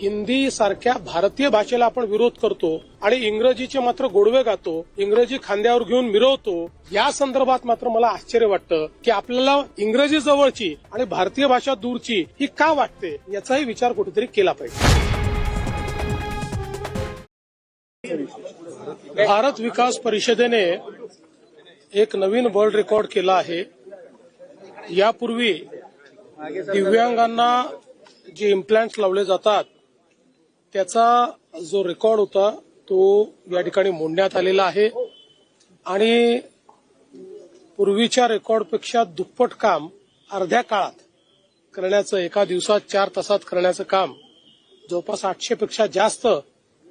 हिंदी सारख्या भारतीय भाषेला आपण विरोध करतो आणि इंग्रजीचे मात्र गोडवे गातो, इंग्रजी खांद्यावर घेऊन मिरवतो, या संदर्भात मात्र मला आश्चर्य वाटतं की आपल्याला इंग्रजी जवळची आणि भारतीय भाषा दूरची ही का वाटते, याचाही विचार कुठेतरी केला पाहिजे. भारत विकास परिषदेने एक नवीन वर्ल्ड रेकॉर्ड केला आहे. यापूर्वी दिव्यांगांना जे इम्प्लांट्स लावले जातात त्याचा जो रेकॉर्ड होता तो या ठिकाणी मोडण्यात आलेला आहे आणि पूर्वीच्या रेकॉर्डपेक्षा दुप्पट काम अर्ध्या काळात करण्याचं, एका दिवसात 4 तासात करण्याचं काम जवळपास 800 पेक्षा जास्त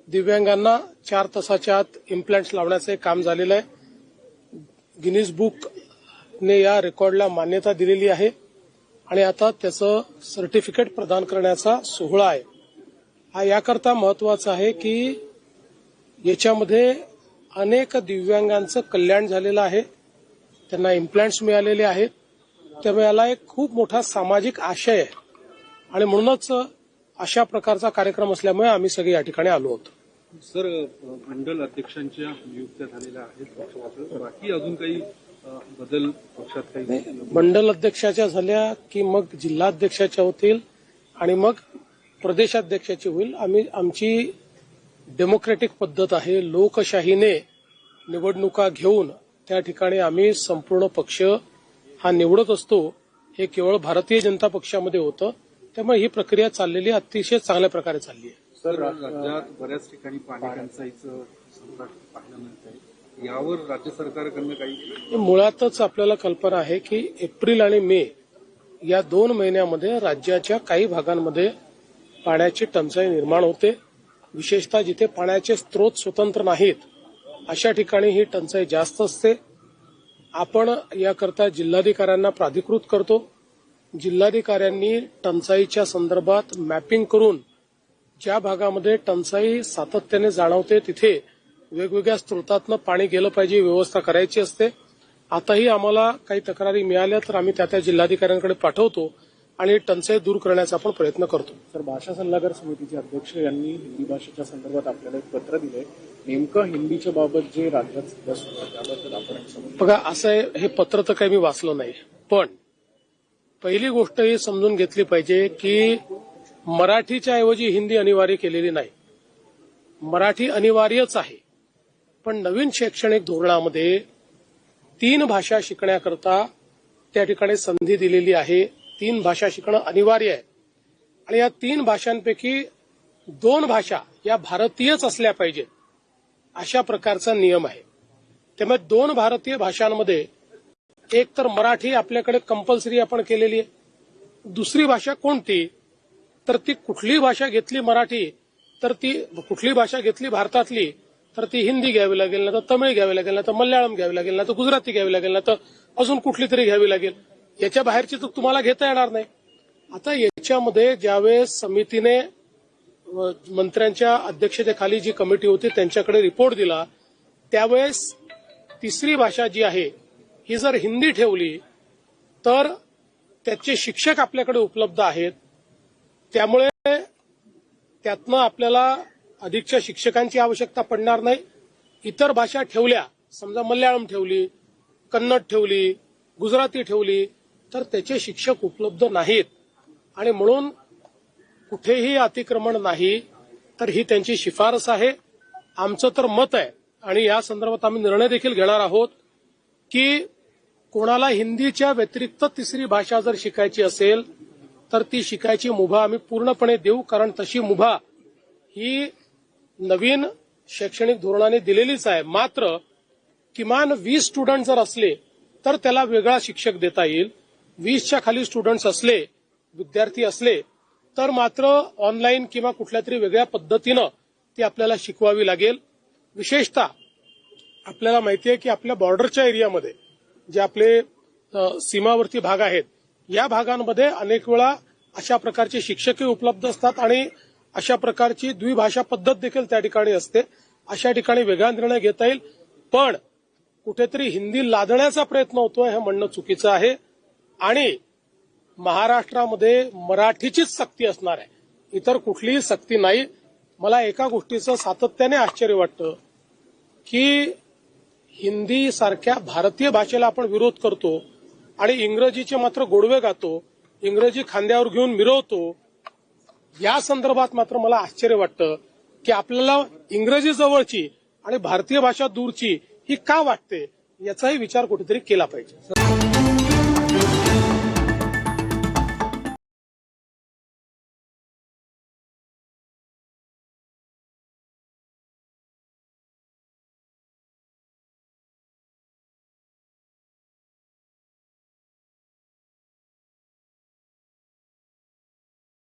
दिव्यांगांना 4 तासाच्या आत इम्प्लांट्स लावण्याचं काम झालेलं आहे. गिनीज बुकने या रेकॉर्डला मान्यता दिलेली आहे आणि आता त्याचं सर्टिफिकेट प्रदान करण्याचा सोहळा आहे. हा याकरता महत्वाचा आहे की याच्यामध्ये अनेक दिव्यांगांचं कल्याण झालेलं आहे, त्यांना इम्प्लांट्स मिळालेले आहेत. त्यामुळे याला एक खूप मोठा सामाजिक आशय आहे आणि म्हणूनच अशा प्रकारचा कार्यक्रम असल्यामुळे आम्ही सगळे या ठिकाणी आलो होतो. सर, मंडल अध्यक्षांच्या नियुक्त्या झालेल्या आहेत, बाकी अजून काही बदल पक्षात काही? मंडल अध्यक्षाच्या झाल्या की मग जिल्हाध्यक्षाच्या होतील आणि मग प्रदेशाध्यक्षाची होईल. आमची डेमोक्रॅटिक पद्धत आहे, लोकशाहीने निवडणुका घेऊन त्या ठिकाणी आम्ही संपूर्ण पक्ष हा निवडत असतो. हे केवळ भारतीय जनता पक्षामध्ये होतं, त्यामुळे ही प्रक्रिया चाललेली अतिशय चांगल्या प्रकारे चालली आहे. सर, राज्यात बऱ्याच ठिकाणी पाणी टंचाईचं संकट पाहायला मिळत आहे, यावर राज्य सरकारकडनं काही? मुळातच आपल्याला कल्पना आहे की एप्रिल आणि मे या 2 महिन्यामध्ये राज्याच्या काही भागांमध्ये पाण्याची टंचाई निर्माण होते. विशेषतः जिथे पाण्याचे स्रोत स्वतंत्र नाहीत अशा ठिकाणी ही टंचाई जास्त असते. आपण याकरता जिल्हाधिकाऱ्यांना प्राधिकृत करतो. जिल्हाधिकाऱ्यांनी टंचाईच्या संदर्भात मॅपिंग करून ज्या भागामध्ये टंचाई सातत्याने जाणवते तिथे वेगवेगळ्या स्रोतातनं पाणी गेलं पाहिजे, व्यवस्था करायची असते. आताही आम्हाला काही तक्रारी मिळाल्या तर आम्ही त्या जिल्हाधिकाऱ्यांकडे पाठवतो आणि टंचाई दूर करण्याचा आपण प्रयत्न करतो. सर, भाषा सल्लागार समितीचे अध्यक्ष यांनी हिंदी भाषेच्या संदर्भात आपल्याला एक पत्र दिलंय. नेमकं हिंदीच्या बाबत जे राज्यात सध्या सुरू आहे त्याबद्दल आपण बघा, असं आहे, हे पत्र तर काही मी वाचलं नाही, पण पहिली गोष्ट ही समजून घेतली पाहिजे की मराठीच्या ऐवजी हिंदी अनिवार्य केलेली नाही. मराठी अनिवार्यच आहे, पण नवीन शैक्षणिक धोरणामध्ये 3 भाषा शिकण्याकरता त्या ठिकाणी संधी दिलेली आहे. 3 भाषा शिकणं अनिवार्य आहे आणि या 3 भाषांपैकी 2 भाषा या भारतीयच असल्या पाहिजेत अशा प्रकारचा नियम आहे. त्यामुळे 2 भारतीय भाषांमध्ये एक तर मराठी आपल्याकडे कंपल्सरी आपण केलेली आहे. दुसरी भाषा कोणती, तर ती कुठली भाषा घेतली मराठी, तर ती कुठली भाषा घेतली भारतातली तर ती हिंदी घ्यावी लागेल, ना तर तमिळ घ्यावी लागेल, ना तर मल्याळम घ्यावी लागेल, ना तर गुजराती घ्यावी लागेल, ना तर अजून कुठली तरी घ्यावी लागेल. याच्या बाहेरची तर तुम्हाला घेता येणार नाही. आता याच्यामध्ये ज्यावेळेस समितीने मंत्र्यांच्या अध्यक्षतेखाली जी कमिटी होती त्यांच्याकडे रिपोर्ट दिला त्यावेळेस तिसरी भाषा जी आहे ही जर हिंदी ठेवली तर त्याचे शिक्षक आपल्याकडे उपलब्ध आहेत, त्यामुळे त्यातनं आपल्याला अधिकच्या शिक्षकांची आवश्यकता पडणार नाही. इतर भाषा ठेवल्या, समजा मल्याळम ठेवली, कन्नड ठेवली, गुजराती ठेवली, तर त्याचे शिक्षक उपलब्ध नाहीत आणि म्हणून कुठेही अतिक्रमण नाही. तर ही त्यांची शिफारस आहे. आमचं तर मत आहे आणि या संदर्भात आम्ही निर्णय देखील घेणार आहोत की कोणाला हिंदीच्या व्यतिरिक्त तिसरी भाषा जर शिकायची असेल तर ती शिकायची मुभा आम्ही पूर्णपणे देऊ, कारण तशी मुभा ही नवीन शैक्षणिक धोरणाने दिलेलीच आहे. मात्र किमान 20 स्टुडंट जर असले तर त्याला वेगळा शिक्षक देता येईल. 20च्या खाली स्टुडंट्स असले, विद्यार्थी असले तर मात्र ऑनलाईन किंवा कुठल्या तरी वेगळ्या पद्धतीनं ती आपल्याला शिकवावी लागेल. विशेषतः आपल्याला माहिती आहे की आपल्या बॉर्डरच्या एरियामध्ये जे आपले सीमावर्ती भाग आहेत या भागांमध्ये अनेक वेळा अशा प्रकारचे शिक्षकही उपलब्ध असतात आणि अशा प्रकारची द्विभाषा पद्धत देखील त्या ठिकाणी असते. अशा ठिकाणी वेगळा निर्णय घेता येईल, पण कुठेतरी हिंदी लादण्याचा प्रयत्न होतोय हे म्हणणं चुकीचं आहे आणि महाराष्ट्रामध्ये मराठीचीच सक्ती असणार आहे. इतर कुठलीही सक्ती नाही. मला एका गोष्टीचं सातत्याने आश्चर्य वाटतं की हिंदी सारख्या भारतीय भाषेला आपण विरोध करतो आणि इंग्रजीचे मात्र गोडवे गातो, इंग्रजी खांद्यावर घेऊन मिरवतो. या संदर्भात मात्र मला आश्चर्य वाटतं की आपल्याला इंग्रजी जवळची आणि भारतीय भाषा दूरची ही का वाटते, याचाही विचार कुठेतरी केला पाहिजे.